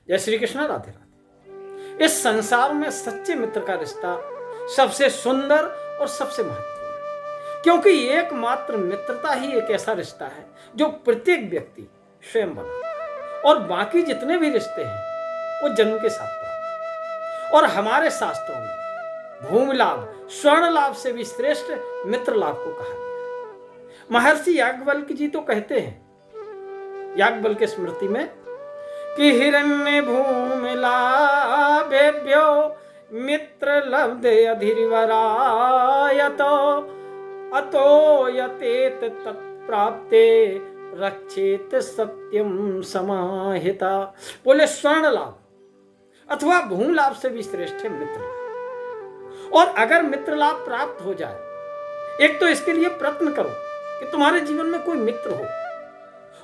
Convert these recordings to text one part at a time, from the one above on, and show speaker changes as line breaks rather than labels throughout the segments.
जय श्री कृष्ण, राधे राधे। इस संसार में सच्चे मित्र का रिश्ता सबसे सुंदर और सबसे महत्वपूर्ण है, क्योंकि एकमात्र मित्रता ही एक ऐसा रिश्ता है जो प्रत्येक व्यक्ति स्वयं बनाता है, और बाकी जितने भी रिश्ते हैं वो जन्म के साथ प्राप्त। और हमारे शास्त्रों में भूमि लाभ, स्वर्ण लाभ से भी श्रेष्ठ मित्र लाभ को कहा गया है। महर्षि याज्ञवल्क्य जी तो कहते हैं याज्ञवल्क्य स्मृति में कि हिरण्य भूमि लाभेभ्यो मित्र लब्धे अधिर्वरायतो अतो यतेत तत्प्राप्ते रक्षेत सत्यम समाहिता। बोले स्वर्ण लाभ अथवा भूमि लाभ से भी श्रेष्ठ है मित्र लाभ। और अगर मित्र लाभ प्राप्त हो जाए, एक तो इसके लिए प्रयत्न करो कि तुम्हारे जीवन में कोई मित्र हो,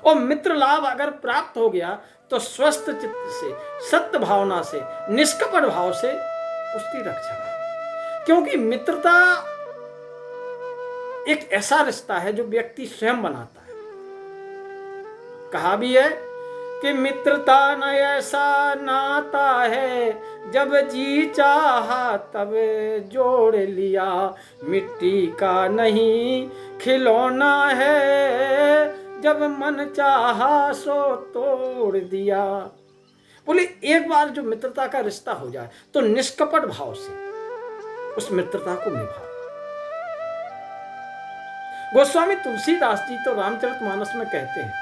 और मित्र लाभ अगर प्राप्त हो गया तो स्वस्थ चित्त से, सत्य भावना से, निष्कपट भाव से उसकी रक्षा करो। क्योंकि मित्रता एक ऐसा रिश्ता है जो व्यक्ति स्वयं बनाता है। कहा भी है कि मित्रता न ऐसा नाता है जब जी चाहा तब जोड़ लिया, मिट्टी का नहीं खिलौना है जब मन चाहा सो तोड़ दिया। बोले एक बार जो मित्रता का रिश्ता हो जाए तो निष्कपट भाव से उस मित्रता को निभाओ। गोस्वामी तुलसीदास जी तो रामचरितमानस में कहते हैं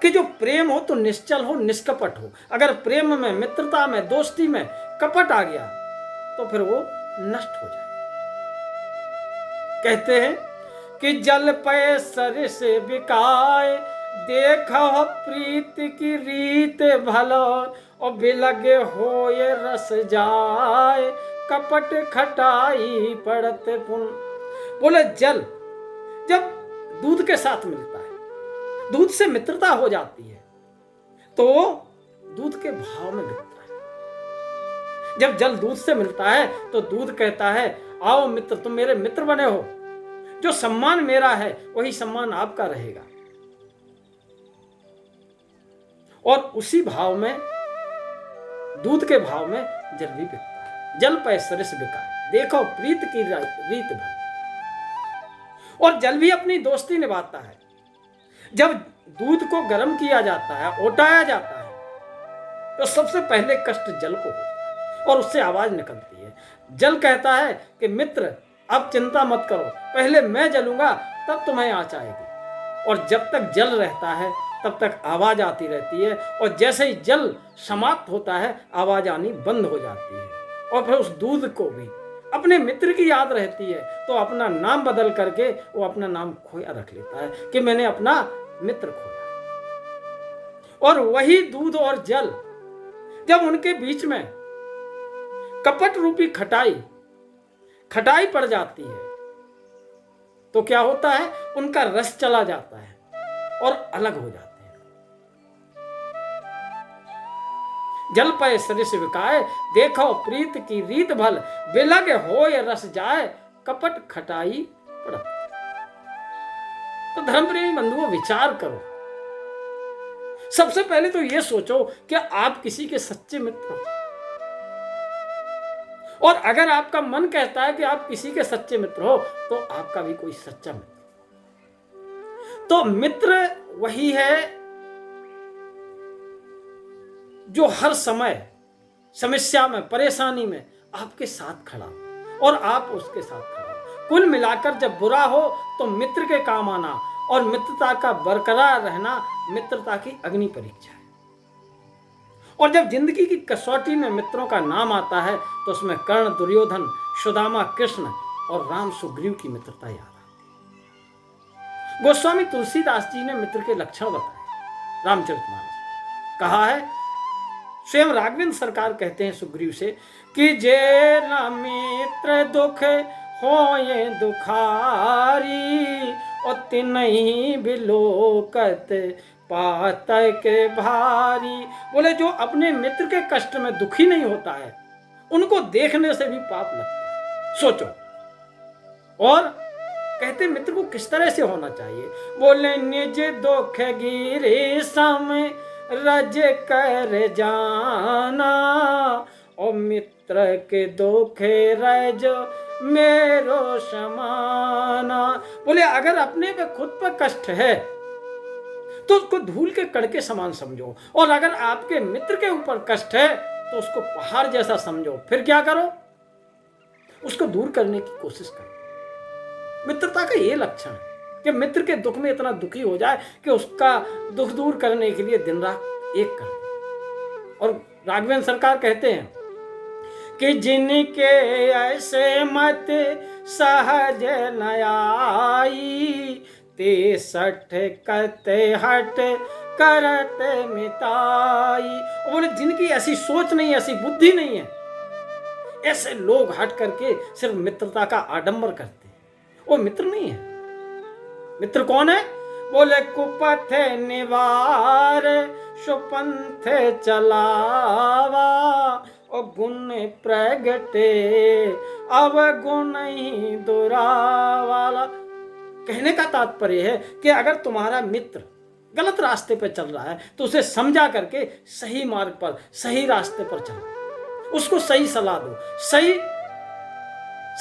कि जो प्रेम हो तो निश्चल हो, निष्कपट हो। अगर प्रेम में, मित्रता में, दोस्ती में कपट आ गया तो फिर वो नष्ट हो जाए। कहते हैं कि जल पय सरिस बिकाय, देखो प्रीत की रीत भलो, और बिलगे होए रस जाए, कपट खटाई पड़त पुन। बोले जल जब दूध के साथ मिलता है, दूध से मित्रता हो जाती है तो दूध के भाव में बिकता है। जब जल दूध से मिलता है तो दूध कहता है आओ मित्र, तुम मेरे मित्र बने हो, जो सम्मान मेरा है वही सम्मान आपका रहेगा। और उसी भाव में, दूध के भाव में जल भी बिकता है। जल पय सरिस बिकाए, देखो प्रीत की रीत भर। और जल भी अपनी दोस्ती निभाता है। जब दूध को गर्म किया जाता है, ओटाया जाता है, तो सबसे पहले कष्ट जल को होता है और उससे आवाज निकलती है। जल कहता है कि मित्र अब चिंता मत करो, पहले मैं जलूंगा तब तुम्हें आँच आएगी। और जब तक जल रहता है तब तक आवाज आती रहती है, और जैसे ही जल समाप्त होता है आवाज आनी बंद हो जाती है। और फिर उस दूध को भी अपने मित्र की याद रहती है तो अपना नाम बदल करके वो अपना नाम खोया रख लेता है कि मैंने अपना मित्र खोया। और वही दूध और जल जब उनके बीच में कपट रूपी खटाई पड़ जाती है तो क्या होता है, उनका रस चला जाता है और अलग हो जाते हैं। जल पय सरिस बिकाए, देखो प्रीत की रीत भल, बिलग होय रस जाए, कपट खटाई पड़त। तो धर्मप्रेमी बंधुओं विचार करो। सबसे पहले तो यह सोचो कि आप किसी के सच्चे मित्र हो। और अगर आपका मन कहता है कि आप किसी के सच्चे मित्र हो तो आपका भी कोई सच्चा मित्र। तो मित्र वही है जो हर समय समस्या में, परेशानी में आपके साथ खड़ा हो और आप उसके साथ खड़ा हो। कुल मिलाकर जब बुरा हो तो मित्र के काम आना और मित्रता का बरकरार रहना मित्रता की अग्नि परीक्षा है। और जब जिंदगी की कसौटी में मित्रों का नाम आता है तो उसमें कर्ण, दुर्योधन, सुदामा, कृष्ण और राम, सुग्रीव की मित्रता याद आती है। गोस्वामी तुलसीदास जी ने मित्र के लक्षण बताए रामचरितमानस। कहा है, स्वयं राघवेंद्र सरकार कहते हैं सुग्रीव से कि जे न मित्र दुख होए दुखारी, और तिन्हीं बिलोकत पात के भारी। बोले जो अपने मित्र के कष्ट में दुखी नहीं होता है उनको देखने से भी पाप लगता है। सोचो। और कहते मित्र को किस तरह से होना चाहिए। बोले निज दुख गिरे सम रज कर जाना, और मित्र के दुखे रज मेरो समाना। बोले अगर अपने पे खुद पर कष्ट है तो उसको धूल के कण के समान समझो, और अगर आपके मित्र के ऊपर कष्ट है तो उसको पहाड़ जैसा समझो। फिर क्या करो, उसको दूर करने की कोशिश करो। मित्रता का ये लक्षण है कि मित्र के दुख में इतना दुखी हो जाए कि उसका दुख दूर करने के लिए दिन रात एक कर। और राघवेंद्र सरकार कहते हैं कि जिनके ऐसे मत सहज न आई, ते सठ कते हट करत मिताई। बोले जिनकी ऐसी सोच नहीं, ऐसी बुद्धि नहीं है, ऐसे लोग हट करके सिर्फ मित्रता का आडंबर करते हैं, वो मित्र नहीं है। मित्र कौन है? बोले कुपथ निवार सुपंथ चलावा, और गुण प्रगटे अवगुण ही दुरावाला। कहने का तात्पर्य है कि अगर तुम्हारा मित्र गलत रास्ते पर चल रहा है तो उसे समझा करके सही मार्ग पर, सही रास्ते पर चलो, उसको सही सलाह दो, सही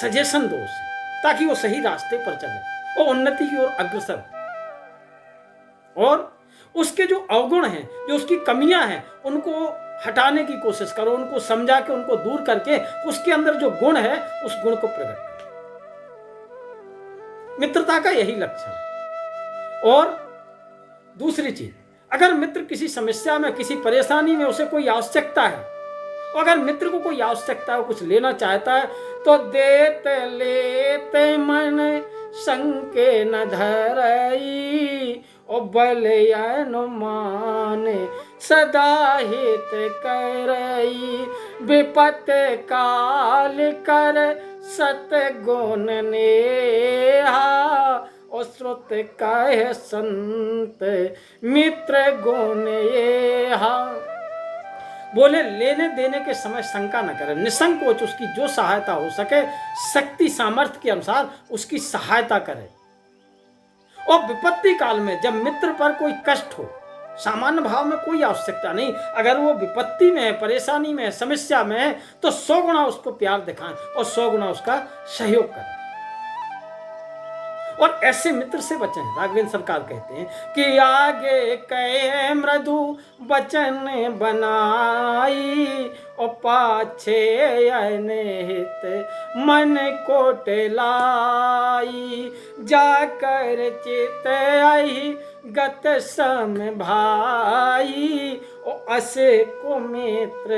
सजेशन दो उसे, ताकि वो सही रास्ते पर चले और उन्नति की ओर अग्रसर। और उसके जो अवगुण हैं, जो उसकी कमियां हैं, उनको हटाने की कोशिश करो, उनको समझा के, उनको दूर करके उसके अंदर जो गुण है उस गुण को प्रकट करो। मित्रता का यही लक्षण है। और दूसरी चीज, अगर मित्र किसी समस्या में, किसी परेशानी में, उसे कोई आवश्यकता है, और अगर मित्र को कोई आवश्यकता है, कुछ लेना चाहता है, तो देते लेते मन संके न धरई, और बल अनुमान सदा हित करई। विपत काल कर सत गुण नेहा, और श्रुत कह संत मित्र गुण येहा। बोले लेने देने के समय शंका न करे, निसंकोच उसकी जो सहायता हो सके शक्ति सामर्थ्य के अनुसार उसकी सहायता करे। और विपत्ति काल में जब मित्र पर कोई कष्ट हो, सामान्य भाव में कोई आवश्यकता नहीं, अगर वो विपत्ति में है, परेशानी में है, समस्या में है, तो 100 गुना उसको प्यार दिखाएं और 100 गुना उसका सहयोग करें। और ऐसे मित्र से बचें। राघवेंद्र सरकार कहते हैं कि आगे कहे मृदु वचन बनाई, और पाछे अनहित मन कोट लाई। जाकर चित आई गत सम भाई, और असे को मित्र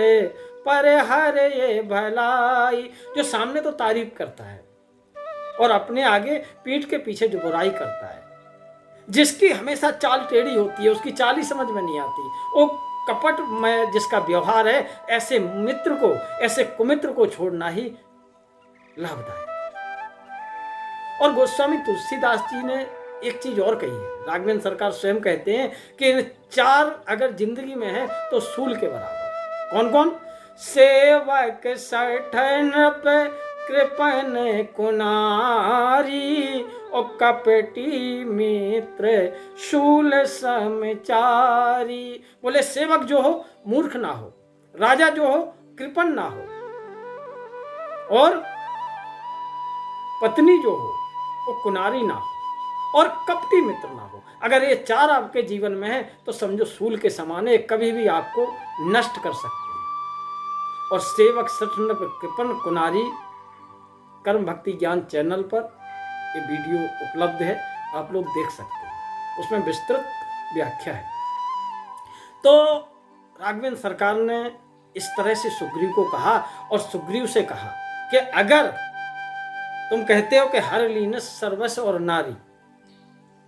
पर हर ये भलाई। जो सामने तो तारीफ करता है और अपने आगे पीठ के पीछे जो बुराई करता है, जिसकी हमेशा चाल टेढ़ी होती है, उसकी चाल ही समझ में नहीं आती, वो कपट में जिसका व्यवहार है, ऐसे मित्र को, ऐसे कुमित्र को छोड़ना ही लाभदायक। और गोस्वामी तुलसीदास जी ने एक चीज और कही है। राघवेंद्र सरकार स्वयं कहते हैं कि इन 4 अगर जिंदगी में है तो सूल के बराबर। कौन कौन? सेवक सठन पे कृपन कुनारी, और कपटी मित्र शूल समचारी। बोले सेवक जो हो मूर्ख ना हो, राजा जो हो कृपण ना हो, और पत्नी जो हो वो कुनारी ना हो, और कपटी मित्र ना हो। अगर ये 4 आपके जीवन में है तो समझो सूल के समान है, कभी भी आपको नष्ट कर सकते हैं। और सेवक सठन पे कृपण कुनारी कर्म भक्ति ज्ञान चैनल पर ये वीडियो उपलब्ध है, आप लोग देख सकते हैं, उसमें विस्तृत व्याख्या है। तो राघवेंद्र सरकार ने इस तरह से सुग्रीव को कहा, और सुग्रीव से कहा कि अगर तुम कहते हो कि हर लीन सर्वस्व और नारी,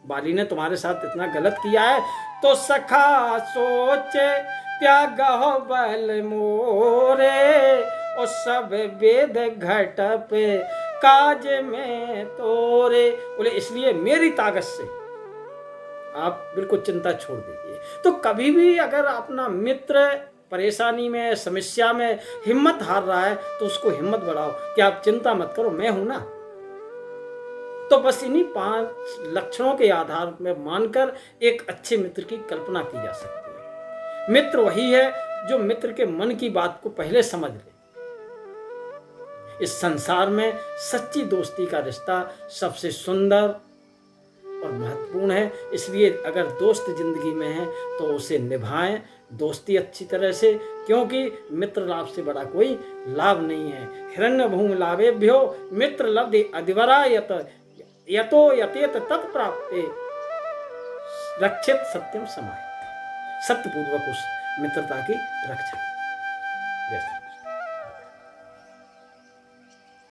बाली ने तुम्हारे साथ इतना गलत किया है, तो सखा सोचे त्याग बल मोरे, और सब वेद घट पे काज में तोरे। बोले इसलिए मेरी ताकत से आप बिल्कुल चिंता छोड़ दीजिए। तो कभी भी अगर अपना मित्र परेशानी में, समस्या में हिम्मत हार रहा है तो उसको हिम्मत बढ़ाओ कि आप चिंता मत करो, मैं हूं ना। तो बस इन्हीं 5 लक्षणों के आधार में मानकर एक अच्छे मित्र की कल्पना की जा सकती है। मित्र वही है जो मित्र के मन की बात को पहले समझ ले। इस संसार में सच्ची दोस्ती का रिश्ता सबसे सुंदर और महत्वपूर्ण है। इसलिए अगर दोस्त जिंदगी में है तो उसे निभाएं दोस्ती अच्छी तरह से, क्योंकि मित्र लाभ से बड़ा कोई लाभ नहीं है। हिरण्य भूमि लाभेभ्यो मित्र लब्धि अधिवरा यतो यतेत तत्प्राप्ते रक्षित सत्यम समाय। सत्यपूर्वक उस मित्रता की रक्षा।